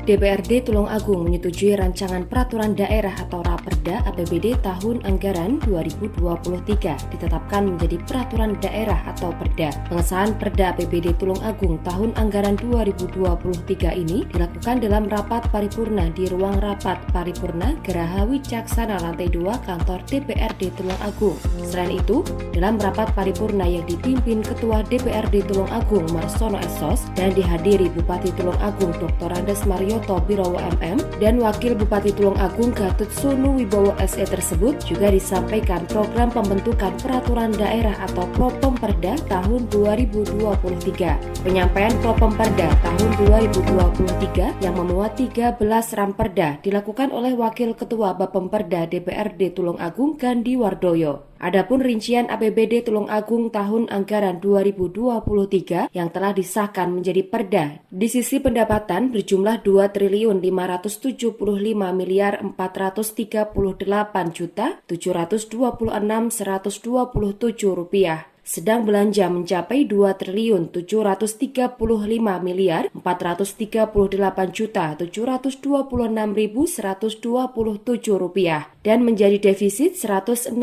DPRD Tulungagung menyetujui rancangan peraturan daerah atau Raperda APBD tahun anggaran 2023 ditetapkan menjadi peraturan daerah atau Perda. Pengesahan Perda APBD Tulungagung tahun anggaran 2023 ini dilakukan dalam rapat paripurna di ruang rapat paripurna Geraha Wicaksana lantai 2 kantor DPRD Tulungagung. Selain itu, dalam rapat paripurna yang dipimpin Ketua DPRD Tulungagung Marsono Esos dan dihadiri Bupati Tulungagung Dr. Andes Mario Birowo MM dan Wakil Bupati Tulungagung Gatut Sunu Wibowo SE tersebut juga disampaikan program pembentukan peraturan daerah atau Propemperda tahun 2023. Penyampaian Propemperda tahun 2023 yang memuat 13 ramperda dilakukan oleh Wakil Ketua Bapemperda DPRD Tulungagung Gandhi Wardoyo. Adapun rincian APBD Tulungagung tahun anggaran 2023 yang telah disahkan menjadi perda di sisi pendapatan berjumlah 2.438.726.127 rupiah. Sedang belanja mencapai 2.735.438.726.127 rupiah dan menjadi defisit 160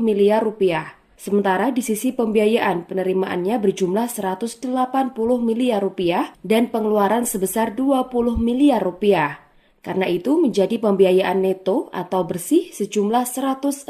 miliar rupiah. Sementara di sisi pembiayaan penerimaannya berjumlah 180 miliar rupiah dan pengeluaran sebesar 20 miliar rupiah. Karena itu menjadi pembiayaan neto atau bersih sejumlah 160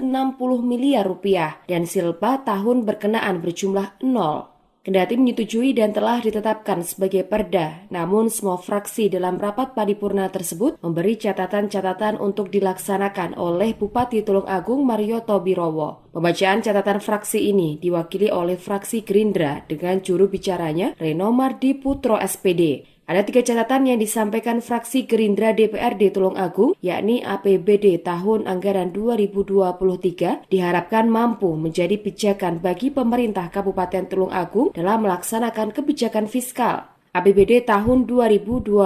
miliar rupiah dan silpa tahun berkenaan berjumlah 0. Kendati menyetujui dan telah ditetapkan sebagai perda, namun semua fraksi dalam rapat paripurna tersebut memberi catatan-catatan untuk dilaksanakan oleh Bupati Tulungagung Mario Birowo. Pembacaan catatan fraksi ini diwakili oleh fraksi Gerindra dengan juru bicaranya Reno Mardi Putro SPD. Ada 3 catatan yang disampaikan fraksi Gerindra DPRD Tulungagung, yakni APBD tahun anggaran 2023 diharapkan mampu menjadi pijakan bagi pemerintah Kabupaten Tulungagung dalam melaksanakan kebijakan fiskal. APBD tahun 2023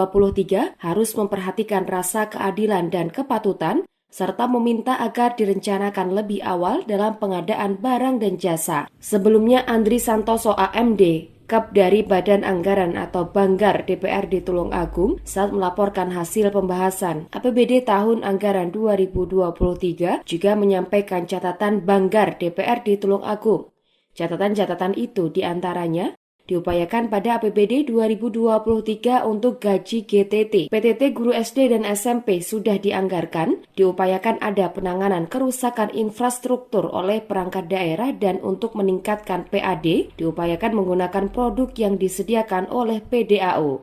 harus memperhatikan rasa keadilan dan kepatutan, serta meminta agar direncanakan lebih awal dalam pengadaan barang dan jasa. Sebelumnya Andri Santoso AMD, Kap dari Badan Anggaran atau Banggar DPRD Tulungagung saat melaporkan hasil pembahasan APBD tahun anggaran 2023 juga menyampaikan catatan Banggar DPRD Tulungagung. Catatan-catatan itu diantaranya diupayakan pada APBD 2023 untuk gaji GTT, PTT guru SD dan SMP sudah dianggarkan, diupayakan ada penanganan kerusakan infrastruktur oleh perangkat daerah dan untuk meningkatkan PAD, diupayakan menggunakan produk yang disediakan oleh PDAU.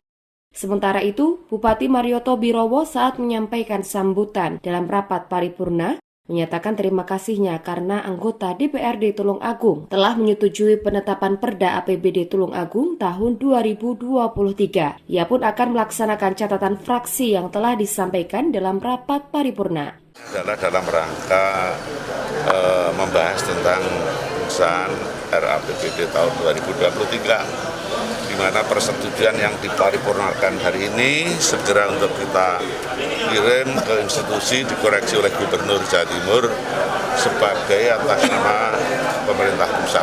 Sementara itu, Bupati Mario Birowo saat menyampaikan sambutan dalam rapat paripurna, menyatakan terima kasihnya karena anggota DPRD Tulungagung telah menyetujui penetapan Perda APBD Tulungagung tahun 2023. Ia pun akan melaksanakan catatan fraksi yang telah disampaikan dalam rapat paripurna. Adalah dalam rangka membahas tentang pengesahan RAPBD tahun 2023. Di mana persetujuan yang diparipurnakan hari ini segera untuk kita kirim ke institusi dikoreksi oleh Gubernur Jawa Timur sebagai atas nama pemerintah pusat.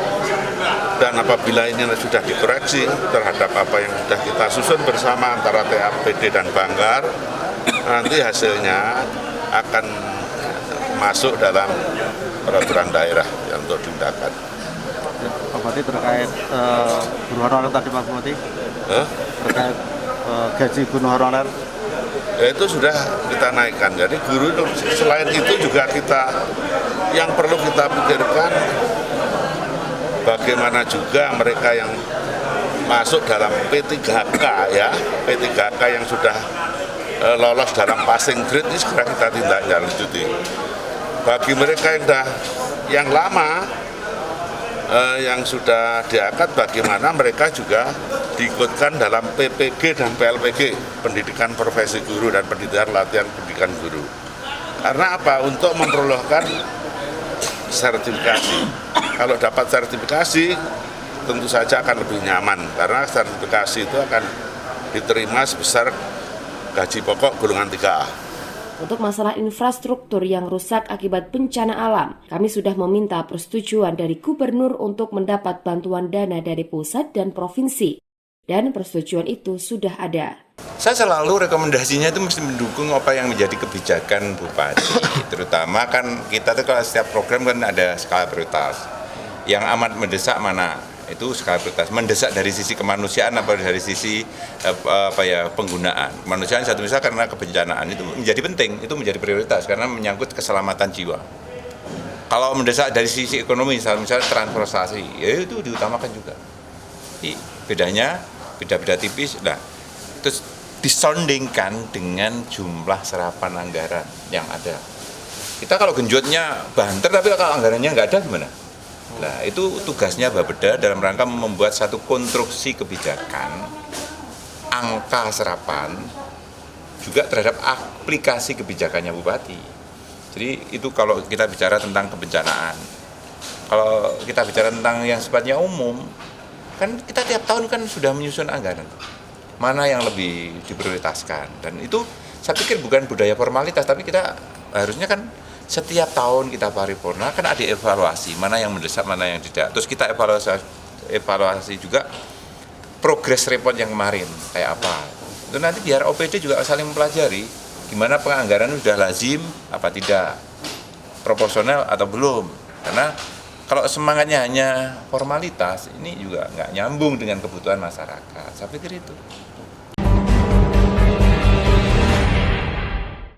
Dan apabila ini sudah dikoreksi terhadap apa yang sudah kita susun bersama antara TAPD dan Banggar, nanti hasilnya akan masuk dalam peraturan daerah yang untuk diundangkan. Pak Bupati terkait guru honorer tadi Pak Bupati, terkait gaji guru honorer itu sudah kita naikkan. Jadi guru selain itu juga yang perlu kita pikirkan bagaimana juga mereka yang masuk dalam P3K ya, P3K yang sudah lolos dalam passing grade ini segera kita tindak lanjuti. Bagi mereka yang lama yang sudah diangkat, bagaimana mereka juga diikutkan dalam PPG dan PLPG, pendidikan profesi guru dan pendidikan latihan pendidikan guru. Karena apa? Untuk memperolehkan sertifikasi. Kalau dapat sertifikasi, tentu saja akan lebih nyaman, karena sertifikasi itu akan diterima sebesar gaji pokok golongan 3A. Untuk masalah infrastruktur yang rusak akibat bencana alam, kami sudah meminta persetujuan dari gubernur untuk mendapat bantuan dana dari pusat dan provinsi. Dan persetujuan itu sudah ada. Saya selalu rekomendasinya itu mesti mendukung apa yang menjadi kebijakan Bupati. Terutama kan kita tuh kalau setiap program kan ada skala prioritas. Yang amat mendesak mana? Itu skala prioritas. Mendesak dari sisi kemanusiaan apa dari sisi penggunaan. Kemanusiaan satu misal karena kebencanaan itu menjadi penting, itu menjadi prioritas karena menyangkut keselamatan jiwa. Kalau mendesak dari sisi ekonomi, misalnya transportasi, ya itu diutamakan juga. Jadi beda-beda tipis. Nah, terus disondingkan dengan jumlah serapan anggaran yang ada. Kita kalau genjotnya banter, tapi kalau anggarannya nggak ada gimana? Nah, itu tugasnya Bapeda dalam rangka membuat satu konstruksi kebijakan, angka serapan, juga terhadap aplikasi kebijakannya Bupati. Jadi itu kalau kita bicara tentang kebencanaan. Kalau kita bicara tentang yang sifatnya umum, kan kita tiap tahun kan sudah menyusun anggaran. Mana yang lebih diprioritaskan, dan itu saya pikir bukan budaya formalitas, tapi kita harusnya kan setiap tahun kita paripurna kan ada evaluasi mana yang mendesak mana yang tidak, terus kita evaluasi juga progress report yang kemarin kayak apa, itu nanti biar OPD juga saling mempelajari gimana penganggaran sudah lazim apa tidak, proporsional atau belum, karena kalau semangatnya hanya formalitas ini juga nggak nyambung dengan kebutuhan masyarakat, saya pikir itu.